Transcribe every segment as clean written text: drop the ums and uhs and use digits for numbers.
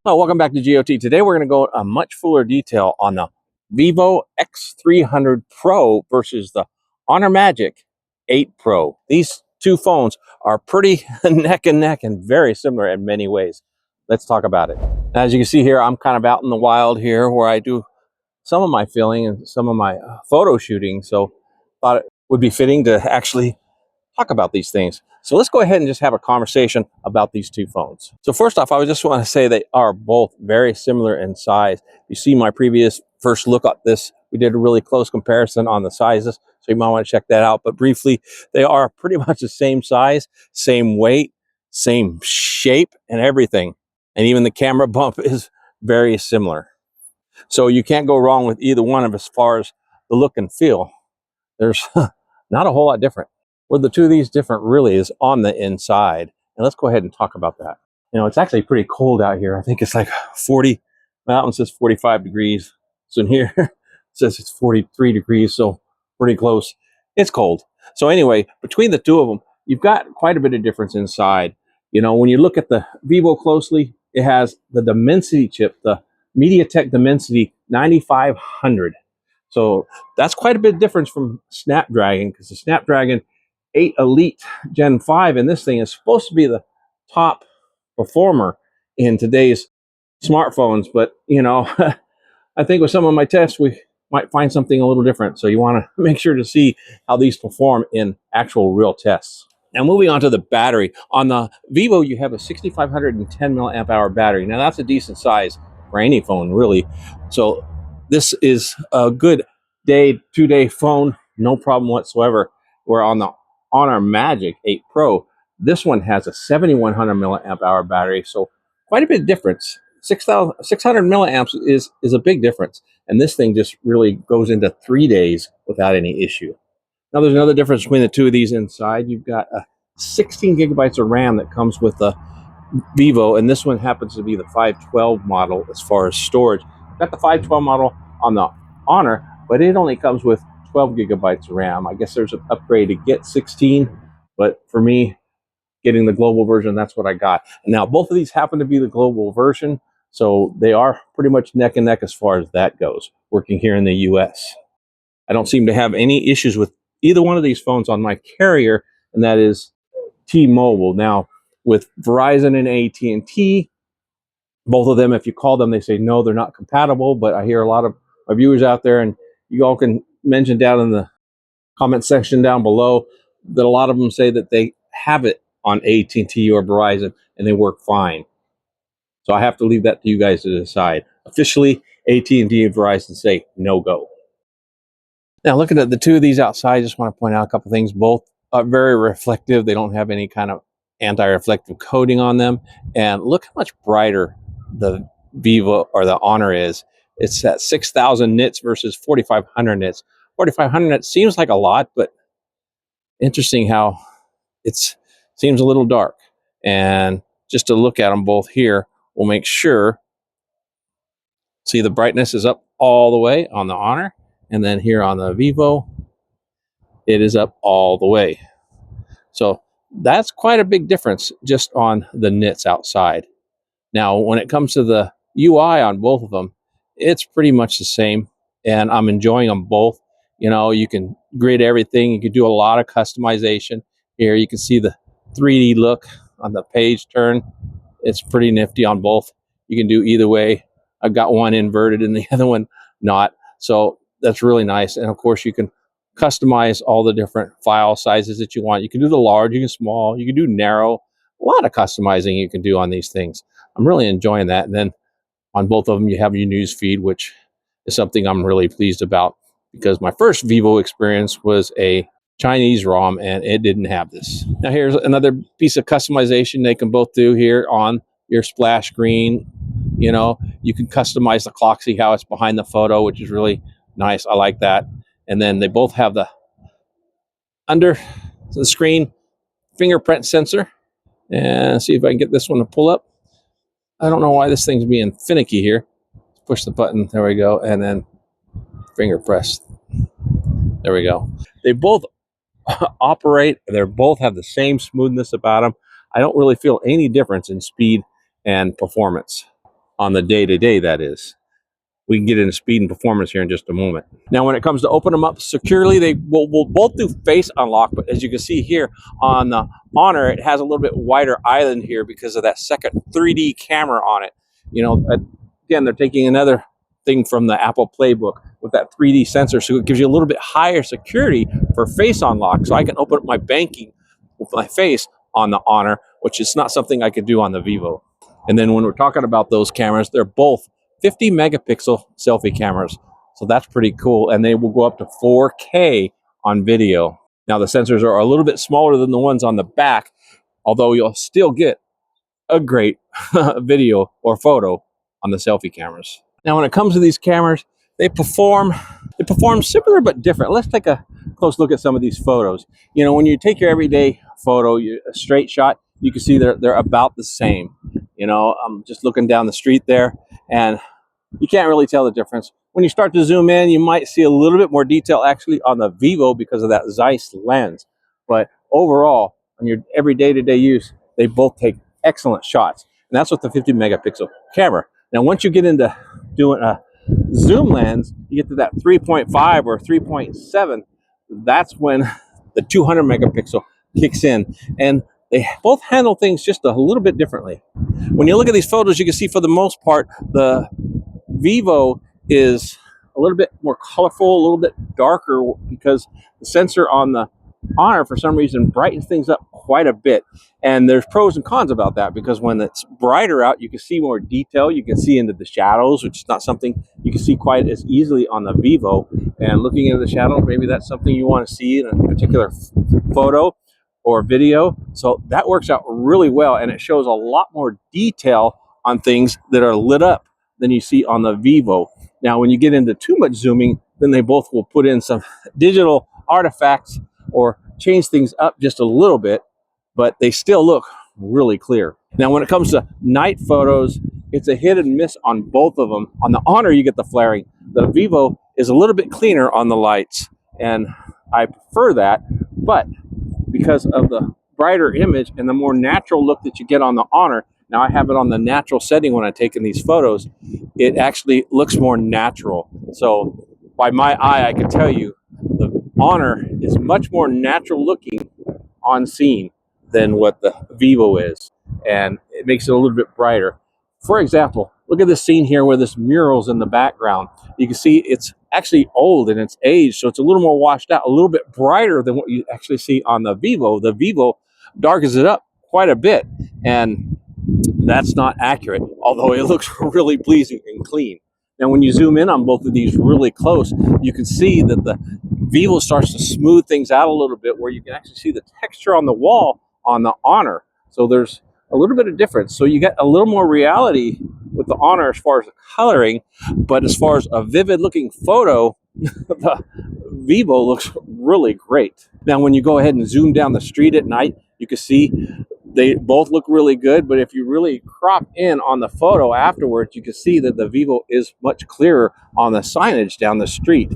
Well, welcome back to GOT. Today we're going to go a much fuller detail on the Vivo X300 Pro versus the Honor Magic 8 Pro. These two phones are pretty neck and neck and very similar in many ways. Let's talk about it. As you can see here, I'm kind of out in the wild here where I do some of my filming and some of my photo shooting. So thought it would be fitting to actually talk about these things. So let's go ahead and just have a conversation about these two phones. So first off, I would just want to say they are both very similar in size. You see my previous first look at this, we did a really close comparison on the sizes, so you might want to check that out. But briefly, they are pretty much the same size, same weight, same shape and everything. And even the camera bump is very similar. So you can't go wrong with either one of as far as the look and feel. There's not a whole lot different. Where the two of these different really is on the inside. And let's go ahead and talk about that. You know, it's actually pretty cold out here. I think it's like 40, that one says 45 degrees. So in here, it says it's 43 degrees, so pretty close. It's cold. So anyway, between the two of them, you've got quite a bit of difference inside. You know, when you look at the Vivo closely, it has the Dimensity chip, the MediaTek Dimensity 9500. So that's quite a bit of difference from Snapdragon, because the Snapdragon 8 Elite Gen 5 and this thing is supposed to be the top performer in today's smartphones. But, you know, I think with some of my tests, we might find something a little different. So you want to make sure to see how these perform in actual real tests. Now, moving on to the battery. On the Vivo, you have a 6,510 milliamp hour battery. Now, that's a decent size for any phone, really. So this is a good day, 2-day phone, no problem whatsoever. Where on the Honor Magic 8 Pro, this one has a 7,100 milliamp hour battery, so quite a bit of difference. 600 milliamps is a big difference, and this thing just really goes into 3 days without any issue. Now, there's another difference between the two of these inside. You've got a 16 gigabytes of RAM that comes with the Vivo, and this one happens to be the 512 model as far as storage. Got the 512 model on the Honor, but it only comes with 12 gigabytes of RAM. I guess there's an upgrade to get 16, but for me, getting the global version, that's what I got. And now both of these happen to be the global version, so they are pretty much neck and neck as far as that goes, working here in the US. I don't seem to have any issues with either one of these phones on my carrier, and that is T-Mobile. Now, with Verizon and AT&T, both of them, if you call them, they say no, they're not compatible. But I hear a lot of my viewers out there, and you all can mention down in the comment section down below that a lot of them say that they have it on AT&T or Verizon and they work fine. So I have to leave that to you guys to decide. Officially, AT&T and Verizon say no go. Now, looking at the two of these outside, I just want to point out a couple things. Both are very reflective. They don't have any kind of anti-reflective coating on them. And look how much brighter the Vivo or the Honor is. It's at 6,000 nits versus 4,500 nits. 4,500 nits seems like a lot, but interesting how it seems a little dark. And just to look at them both here, we'll make sure. See, the brightness is up all the way on the Honor, and then here on the Vivo, it is up all the way. So that's quite a big difference just on the nits outside. Now, when it comes to the UI on both of them, it's pretty much the same, and I'm enjoying them both. You know, you can grid everything. You can do a lot of customization. Here you can see the 3D look on the page turn. It's pretty nifty on both. You can do either way. I've got one inverted and the other one not. So that's really nice. And of course, you can customize all the different file sizes that you want. You can do the large, you can small, you can do narrow. A lot of customizing you can do on these things. I'm really enjoying that. And then on both of them, you have your news feed, which is something I'm really pleased about, because my first Vivo experience was a Chinese ROM and it didn't have this. Now here's another piece of customization they can both do here on your splash screen. You know, you can customize the clock, see how it's behind the photo, which is really nice. I like that. And then they both have the under the screen fingerprint sensor. And see if I can get this one to pull up. I don't know why this thing's being finicky here. Push the button. There we go. And then finger press. There we go. They both operate. They both have the same smoothness about them. I don't really feel any difference in speed and performance. on the day-to-day, that is. We can get into speed and performance here in just a moment. Now, when it comes to open them up securely, they will both do face unlock, but as you can see here on the Honor, it has a little bit wider island here because of that second 3D camera on it. You know, again, they're taking another thing from the Apple playbook with that 3D sensor, so it gives you a little bit higher security for face unlock. So I can open up my banking with my face on the Honor, which is not something I could do on the Vivo. And then when we're talking about those cameras, they're both 50 megapixel selfie cameras. So that's pretty cool. And they will go up to 4K on video. Now the sensors are a little bit smaller than the ones on the back, although you'll still get a great video or photo on the selfie cameras. Now when it comes to these cameras, they perform similar but different. Let's take a close look at some of these photos. You know, when you take your everyday photo, a straight shot, you can see they're about the same. You know, I'm just looking down the street there, and you can't really tell the difference. When you start to zoom in, you might see a little bit more detail actually on the Vivo because of that Zeiss lens. But overall, on your every day-to-day use, they both take excellent shots. And that's with the 50 megapixel camera. Now, once you get into doing a zoom lens, you get to that 3.5 or 3.7, that's when the 200 megapixel kicks in. And they both handle things just a little bit differently. When you look at these photos, you can see for the most part, the Vivo is a little bit more colorful, a little bit darker because the sensor on the Honor, for some reason, brightens things up quite a bit. And there's pros and cons about that because when it's brighter out, you can see more detail. You can see into the shadows, which is not something you can see quite as easily on the Vivo. And looking into the shadow, maybe that's something you want to see in a particular photo or video. So that works out really well, and it shows a lot more detail on things that are lit up than you see on the Vivo. Now, when you get into too much zooming, then they both will put in some digital artifacts or change things up just a little bit, but they still look really clear. Now, when it comes to night photos, it's a hit and miss on both of them. On the Honor, you get the flaring. The Vivo is a little bit cleaner on the lights, and I prefer that, but because of the brighter image and the more natural look that you get on the Honor, now I have it on the natural setting when I'm taking these photos, it actually looks more natural. So by my eye, I can tell you the Honor is much more natural looking on scene than what the Vivo is, and it makes it a little bit brighter. For example, look at this scene here where this mural's in the background. You can see it's actually old and it's aged, so it's a little more washed out, a little bit brighter than what you actually see on the Vivo. The Vivo darkens it up quite a bit, and that's not accurate, although it looks really pleasing and clean. Now, when you zoom in on both of these really close, you can see that the Vivo starts to smooth things out a little bit, where you can actually see the texture on the wall on the Honor. So there's a little bit of difference. So you get a little more reality with the Honor as far as the coloring, but as far as a vivid looking photo, the Vivo looks really great. Now, when you go ahead and zoom down the street at night, you can see they both look really good, but if you really crop in on the photo afterwards, you can see that the Vivo is much clearer on the signage down the street.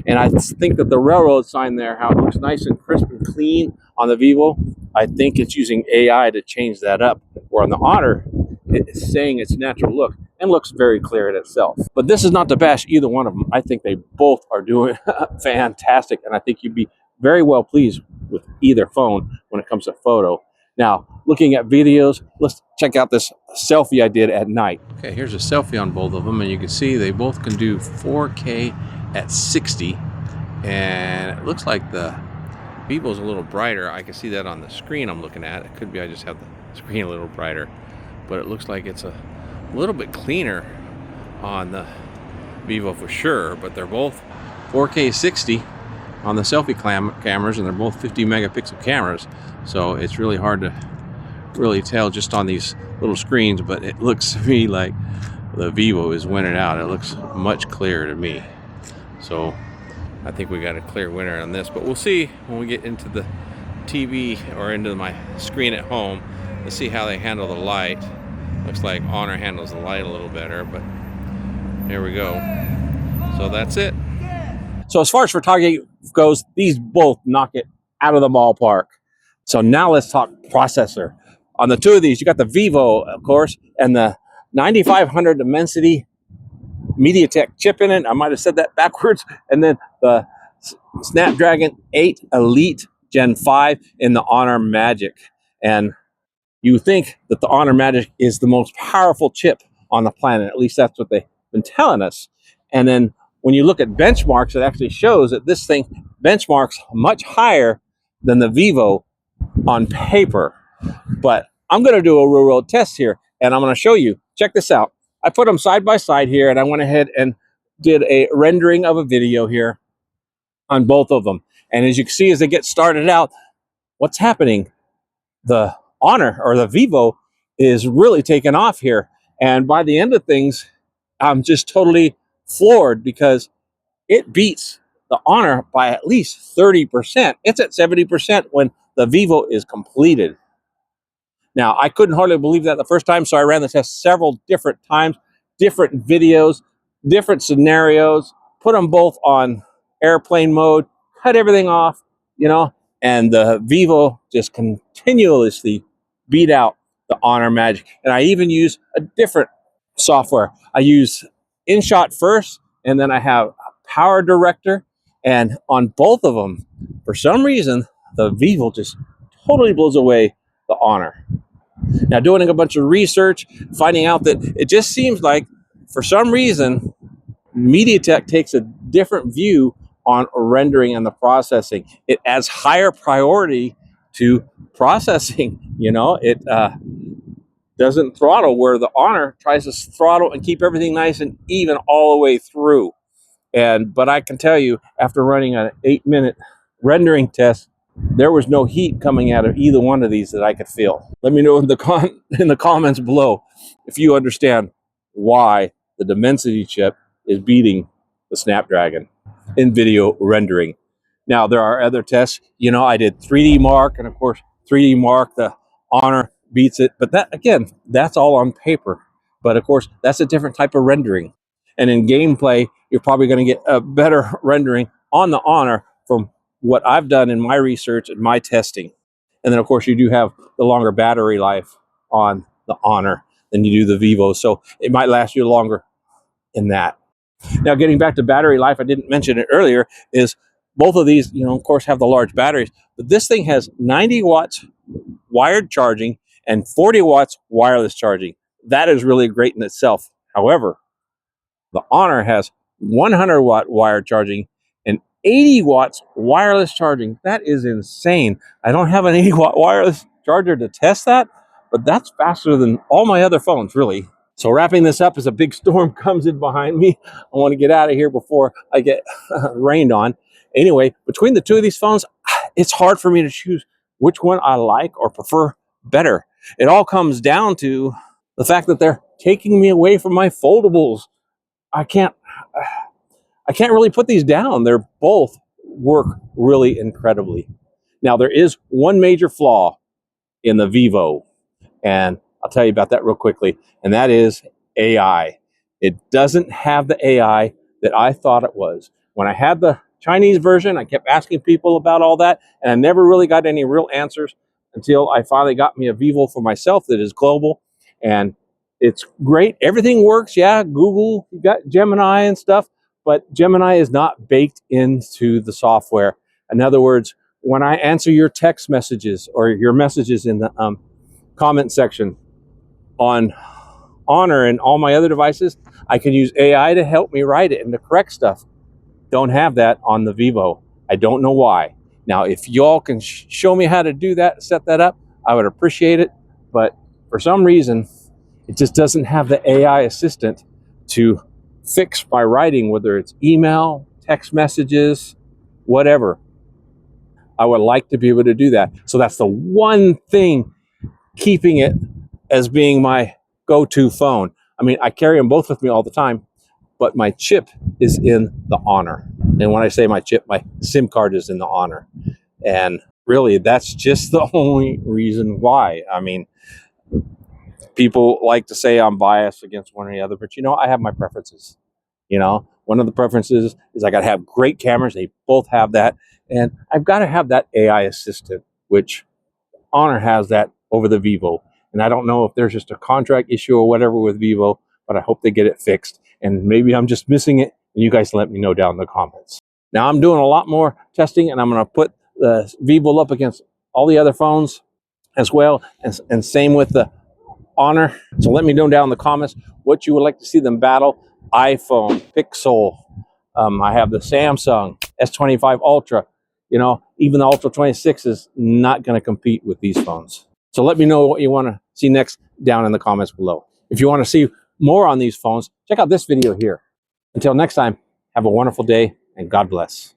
And I think that the railroad sign there, how it looks nice and crisp and clean on the Vivo, I think it's using AI to change that up. Where on the Honor, it's saying its natural look and looks very clear in itself. But this is not to bash either one of them. I think they both are doing fantastic, and I think you'd be very well pleased with either phone when it comes to photo. Now, looking at videos, let's check out this selfie I did at night. Okay, here's a selfie on both of them, and you can see they both can do 4K at 60, and it looks like the Vivo's a little brighter. I can see that on the screen I'm looking at. It could be I just have the screen a little brighter, but it looks like it's a little bit cleaner on the Vivo for sure, but they're both 4K 60 on the selfie cameras, and they're both 50 megapixel cameras, so it's really hard to really tell just on these little screens, but it looks to me like the Vivo is winning out. It looks much clearer to me, so I think we got a clear winner on this, but we'll see when we get into the TV or into my screen at home. Let's see how they handle the light. Looks like Honor handles the light a little better, but there we go. So that's it. So as far as photography goes, these both knock it out of the ballpark. So now let's talk processor. On the two of these, you got the Vivo, of course, and the 9500 Dimensity MediaTek chip in it. I might have said that backwards. And then the Snapdragon 8 Elite Gen 5 in the Honor Magic. And you think that the Honor Magic is the most powerful chip on the planet. At least that's what they've been telling us. And then when you look at benchmarks, it actually shows that this thing benchmarks much higher than the Vivo on paper. But I'm going to do a real world test here, and I'm going to show you. Check this out. I put them side by side here, and I went ahead and did a rendering of a video here on both of them. And as you can see, as they get started out, what's happening? The Honor, or the Vivo, is really taking off here. And by the end of things, I'm just totally floored because it beats the Honor by at least 30%. It's at 70% when the Vivo is completed. Now, I couldn't hardly believe that the first time, so I ran the test several different times, different videos, different scenarios, put them both on airplane mode, cut everything off, you know, and the Vivo just continuously beat out the Honor Magic. And I even use a different software. I use InShot first, and then I have Power Director, and on both of them, for some reason, the Vivo just totally blows away the Honor. Now, doing a bunch of research, finding out that it just seems like, for some reason, MediaTek takes a different view on rendering and the processing. It adds higher priority to processing. You know, it doesn't throttle, where the Honor tries to throttle and keep everything nice and even all the way through. But I can tell you, after running an 8-minute rendering test, there was no heat coming out of either one of these that I could feel. Let me know in the comments below if you understand why the Dimensity chip is beating the Snapdragon in video rendering. Now, there are other tests. You know, I did 3D Mark, and of course, 3D Mark, the Honor beats it. But that, again, that's all on paper. But of course, that's a different type of rendering. And in gameplay, you're probably going to get a better rendering on the Honor from what I've done in my research and my testing. And then, of course, you do have the longer battery life on the Honor than you do the Vivo. So it might last you longer in that. Now, getting back to battery life, I didn't mention it earlier, is both of these, you know, of course, have the large batteries. But this thing has 90 watts wired charging and 40 watts wireless charging. That is really great in itself. However, the Honor has 100 watt wired charging and 80 watts wireless charging. That is insane. I don't have an 80 watt wireless charger to test that, but that's faster than all my other phones, really. So wrapping this up, as a big storm comes in behind me, I want to get out of here before I get rained on. Anyway, between the two of these phones, it's hard for me to choose which one I like or prefer better. It all comes down to the fact that they're taking me away from my foldables. I can't really put these down. They're both work really incredibly. Now, there is one major flaw in the Vivo, and I'll tell you about that real quickly, and that is AI. It doesn't have the AI that I thought it was. When I had the Chinese version, I kept asking people about all that, and I never really got any real answers until I finally got me a Vivo for myself that is global, and it's great. Everything works. Yeah, Google, you got Gemini and stuff, but Gemini is not baked into the software. In other words, when I answer your text messages or your messages in the comment section on Honor and all my other devices, I can use AI to help me write it and to correct stuff. Don't have that on the Vivo. I don't know why. Now, if y'all can show me how to do that, set that up, I would appreciate it. But for some reason, it just doesn't have the AI assistant to fix my writing, whether it's email, text messages, whatever. I would like to be able to do that. So that's the one thing keeping it as being my go-to phone. I mean, I carry them both with me all the time, but my chip is in the Honor. And when I say my chip, my SIM card is in the Honor. And really, that's just the only reason why. I mean, people like to say I'm biased against one or the other, but you know, I have my preferences. You know, one of the preferences is I got to have great cameras. They both have that. And I've got to have that AI assistant, which Honor has that over the Vivo. And I don't know if there's just a contract issue or whatever with Vivo, but I hope they get it fixed. And maybe I'm just missing it, and you guys let me know down in the comments. Now I'm doing a lot more testing, and I'm going to put the Vivo up against all the other phones as well, and same with the Honor. So let me know down in the comments what you would like to see them battle. iPhone, Pixel, I have the Samsung S25 Ultra. You know, even the Ultra 26 is not going to compete with these phones. So let me know what you want to see next down in the comments below. If you want to see more on these phones, check out this video here. Until next time, have a wonderful day and God bless.